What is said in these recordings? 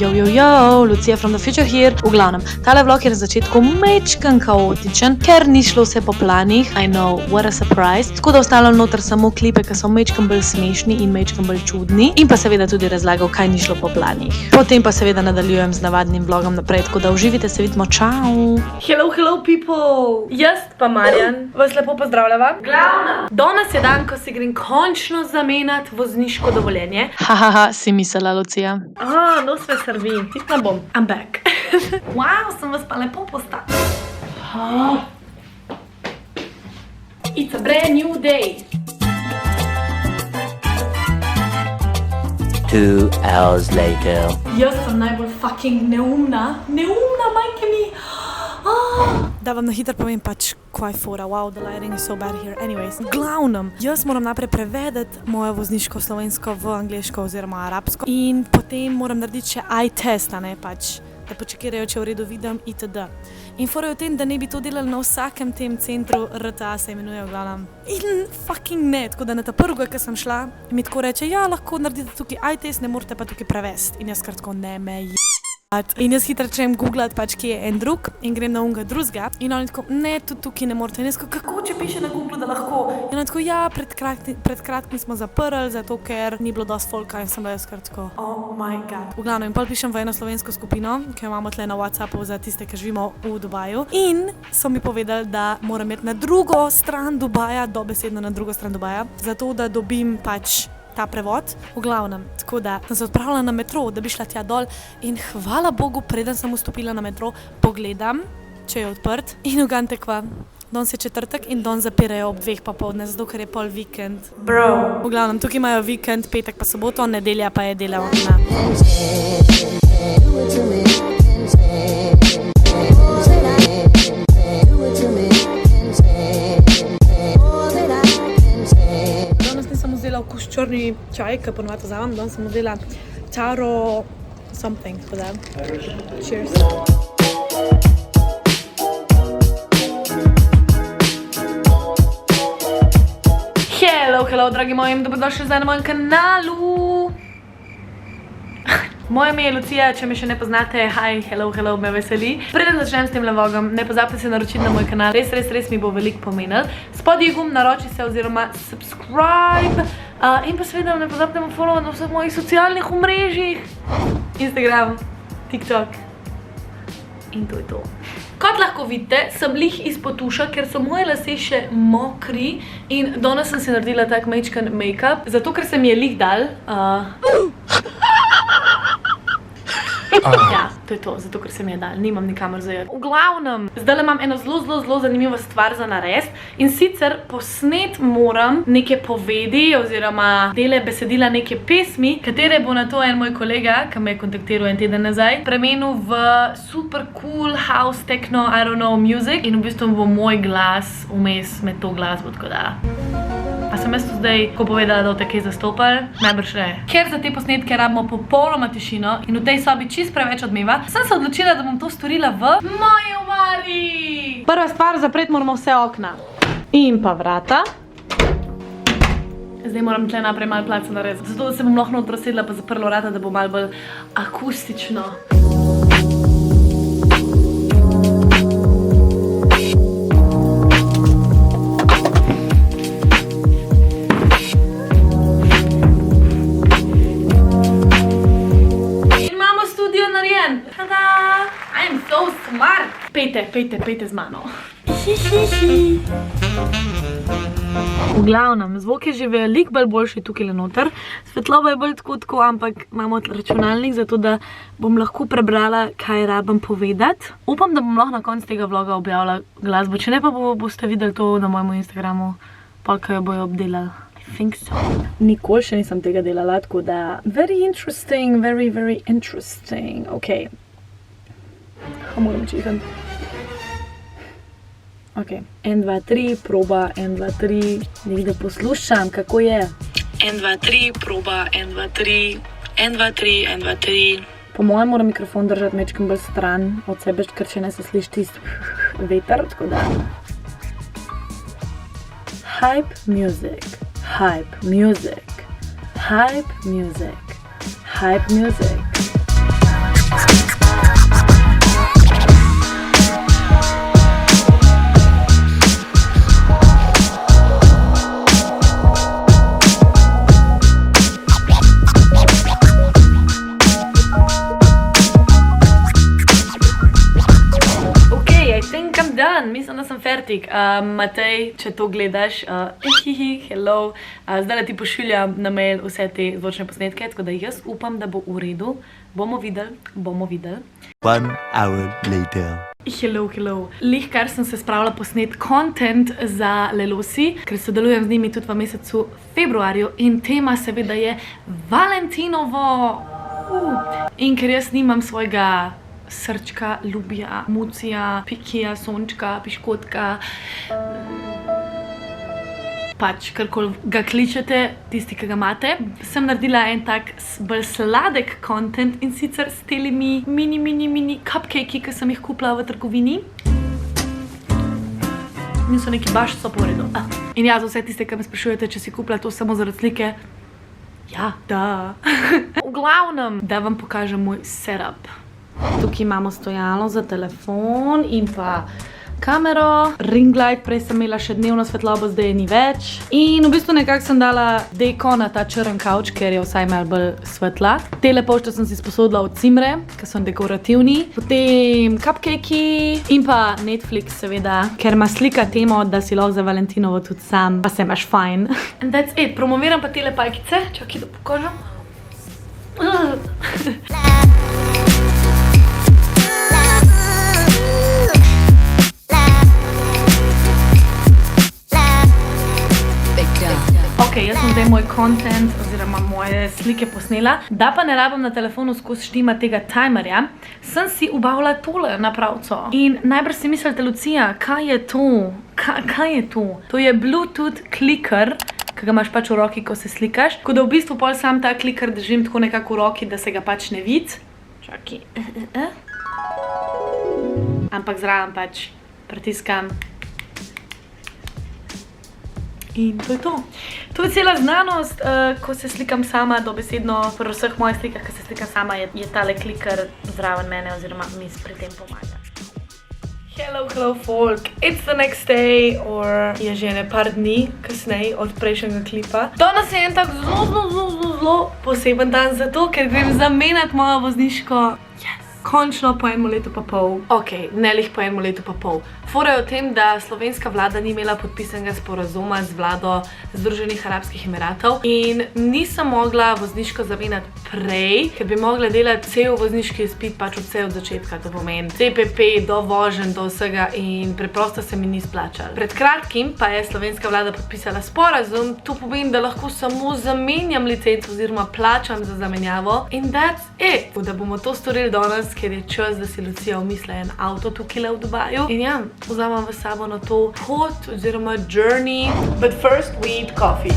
Yo, Lucija from the future here. V glavnem, tale vlog je na začetku mečken kaotičen, ker ni šlo vse po planih. I know, what a surprise. Tako da ostavljam noter samo klipe, ki so mečken bolj smešni in mečken bolj čudni. In pa seveda tudi razlagal, kaj ni šlo po planih. Potem pa seveda nadaljujem z navadnim vlogom naprej, tako da uživite, se vidimo, čau! Hello people! Jaz pa Marjan vas lepo pozdravljava. Glavna! Danes je dan, ko si grem končno zamenjati vozniško dovoljenje. Hahaha, si mislila, Lucija. No sve srbi. Tist ne bom. I'm back. Wow, sem vas pa lepo postavila. It's a brand new day. 2 hours later. Jaz sem najbolj fucking neumna, majke mi. Da vam na hitro povem pač, kaj fora, wow, the lighting is so bad here. Anyways, glavnem, jaz moram najprej prevedeti moje vozniško slovensko v angliško oziroma arabsko in potem moram narediti še eye test, ne pač, da počekirajo, če v redu vidim itd. In fora je v tem, da ne bi to delali na vsakem tem centru RTA, se imenuje v glavnem. In fucking ne, tako da na ta prvega, ki sem šla, mi tako reče, ja, lahko naredite tukaj eye test, ne morate pa tukaj prevesti. In jaz kar tako, ne me In jaz hitro začnem googlat pač, kje je en drug in grem na unga drugega. In oni tako, ne, tudi tukaj ne morate. In jaz tako, kako če piše na Google, da lahko? In oni tako, ja, pred kratkim smo zaprli, zato ker ni bilo dosti folka in sem bila jaz kar tako, oh my god. V glavnem, in pol pišem v eno slovensko skupino, ki jo imamo tle na WhatsAppu za tiste, ki živimo v Dubaju. In so mi povedali, da moram iti na drugo stran Dubaja, dobesedno na drugo stran Dubaja, zato da dobim pač ta prevod, v glavnem. Tako da sem se odpravila na metro, da bi šla tja dol in hvala Bogu, preden sem vstopila na metro, pogledam, če je odprt in ugante kva. Danes je četrtek in danes zapirajo ob 2 popoldne, zato ker je pol vikend. Bro. V glavnem, tukaj imajo vikend, petek pa soboto, nedelja pa je delavna. Okus črni čaj, ki ponovno vzamem, danes sem vzela Taro something for them. Cheers. Hello, dragi moji, dobrodošli zdaj na mojem kanalu. Moje ime je Lucija, če me še ne poznate, hi, hello, me veseli. Preden začnem s tem vlogom, ne pozabite se naročiti na moj kanal, res mi bo veliko pomenil. Spodaj gumb, naroči se oziroma subscribe. In pa seveda ne pozabite me followati na vseh mojih socialnih omrežjih. Instagram, TikTok. In to je to. Kot lahko vidite, sem lih izpod tuša, ker so moje lase še mokri in danes sem si naredila tak majčken make-up, zato ker se mi je lih dal. Ja, to je to, zato ker se mi je dal, nimam nikamor zajeti. V glavnem, zdaj imam eno zelo zanimivo stvar za narediti in sicer posnet moram neke povedi oziroma dele besedila neke pesmi, katere bo na to en moj kolega, ki me je kontaktiral en teden nazaj, premenil v super cool house techno, I don't know, music in v bistvu bo moj glas vmes med to glasbo, tako da. A sem jaz to zdaj, ko povedala, da boste kaj zastopali? Najbrž ne. Ker za te posnetke rabimo popolnoma tišino in v tej sobi čist preveč odmeva, sem se odločila, da bom to storila v moji omari. Prva stvar, zapreti moramo vse okna. In pa vrata. Zdaj moram tle naprej malo placa narediti, zato da se bom lahko notro sedla pa zaprla vrata, da bo malo bolj akustično. Pejte z mano. V glavnem, zvok je že veliko boljši tukaj noter. Svetloba je bolj tako, ampak imamo računalnik, zato da bom lahko prebrala, kaj rabim povedati. Upam, da bom lahko na koncu tega vloga objavila glasbo, če ne pa boste videli to na mojem Instagramu, pa kaj jo bojo obdelali. I think so. Nikoli še nisem tega delala, tako da very interesting, very interesting. Ok. Moram čihati. Ok, 1, 2, 3, proba, 1, 2, 3, nekaj da poslušam, kako je. 1, 2, 3, proba, 1, 2, 3, 1, 2, 3, 1, 2, 3. Po mojem moram mikrofon držati mečkem bolj stran od sebe, ker če ne se sliši tist veter, tako da. Hype music, hype music, hype music, hype music. fertik. Matej, če to gledaš, hello. Zdaj ti pošiljam na mail vse te zvočne posnetke, tako da jaz upam, da bo v redu. Bomo videli. 1 hour later. Hello. Lih, kar sem se spravila posnet content za Lelosi, ker sodelujem z njimi tudi v mesecu februarju in tema seveda je Valentinovo. In ker jaz nimam svojega srčka, ljubja, mucija, pikija, sončka, piškotka, pač karkoli ga kličete, tisti, ki ga imate, sem naredila en tak bolj sladek content in sicer s telimi mini cupcakey, ki sem jih kupila v trgovini. Niso neki baš so po redu. In ja, za vse tiste, ki me sprašujete, če si kupila to samo zaradi slike, ja, da. V glavnem, da vam pokažem moj setup. Tukaj imamo stojalo za telefon in pa kamero, ring light, prej sem imela še dnevno svetlobo, zdaj je ni več. In v bistvu nekako sem dala deko na ta črn kavč, ker je vsaj malo bolj svetla. Tele pošte sem si sposodila od cimre, ker so dekorativni. Potem cupcakey in pa Netflix seveda, ker ima slika temo, da si lahko za Valentinovo tudi sam, pa se imaš fajn. And that's it. Promoviram pa tele pajkice, čakaj, da pokažem. Ok, jaz sem zdaj moj content oziroma moje slike posnela, da pa ne rabim na telefonu skozi štima tega timerja, sem si obavila tole napravco. In najbrž si mislite, Lucija, kaj je to? Kaj je to? To je Bluetooth clicker, ki ga imaš pač v roki, ko se slikaš. Tako da v bistvu pol sam ta clicker držim tako nekako v roki, da se ga pač ne vidi. Čakaj. Ampak zraven pač pritiskam. In to je to. To je cela znanost, ko se slikam sama, dobesedno pri vseh mojih slikah, ko se slikam sama, je tale kliker zraven mene oziroma mi pri tem pomaga. Hello folk, it's the next day, or je že ne par dni kasneje od prejšnjega klipa. Danes je en tak zelo poseben dan zato, ker grem zamenjati mojo vozniško. Končno po 1 letu pa pol. Ok, ne lih po 1 letu pa pol. Fora je o tem, da slovenska vlada ni imela podpisanega sporazuma z vlado Združenih Arabskih Emiratov in nisem mogla vozniško zamenjati prej, ker bi mogla delati cel vozniški izpit pač od vse od začetka, to pomeni CPP, do voženj, do vsega in preprosto se mi ni splačalo. Pred kratkim pa je slovenska vlada podpisala sporazum, to pomeni, da lahko samo zamenjam licenco oziroma plačam za zamenjavo in that's it. Da bomo to storili danes, ker je čas, da si Lucija umisla en avto tukaj v Dubaju. In ja, vzamem v sabo na to pot oziroma journey. But first we eat coffee.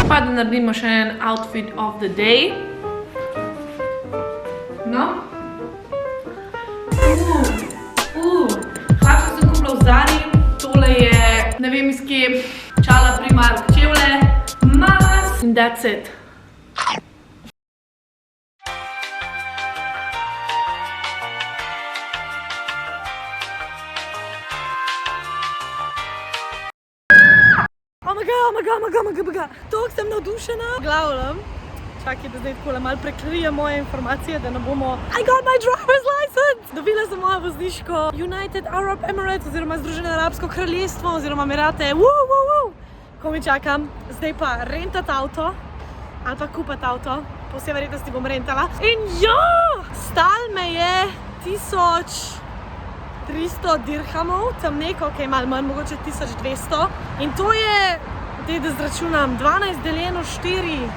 Pa da naredimo še en outfit of the day. No. Hlače sem kupila v Zari. Tole je, ne vem iz kje, čala Primark čevlje. Mas. And that's it. Toliko sem navdušena. Glavnem, čakaj, da zdaj takole malo prekrijem moje informacije, da ne bomo... I got my driver's license! Dobila sem mojo vozniško United Arab Emirates oziroma Združeno Arabsko kraljestvo oziroma Emirate. Ko mi čakam, zdaj pa rentati avto ali pa kupati avto. Po vsej verjetnosti bom rentala. In ja! Stal me je 1300 dirhamov, tam neko, kaj malo manj, mogoče 1200. In to je, da zračunam, 12 deljeno 4.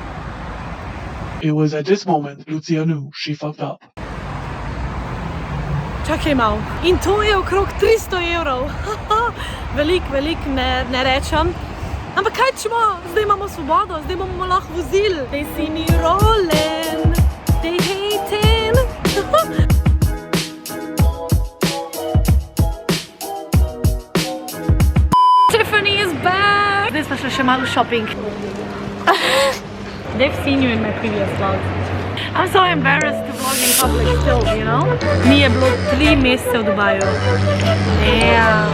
It was at this moment Lucia knew she fucked up. Čakaj malo. In to je okrog 300 evrov. Velik ne rečem. Ampak kaj čemo? Zdaj imamo svobodo, zdaj bomo lahko vozili. They see me rolling, they hating. Tiffany is back! Zdaj smo šli še malo shopping. They've seen you in my previous vlogs. I'm so embarrassed to vlog in public still, you know? Mi je bilo 3 mesece v Dubaju. Yeah.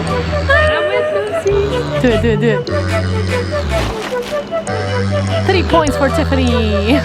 I'm with Lucy. Do it. 3 points for Tiffany.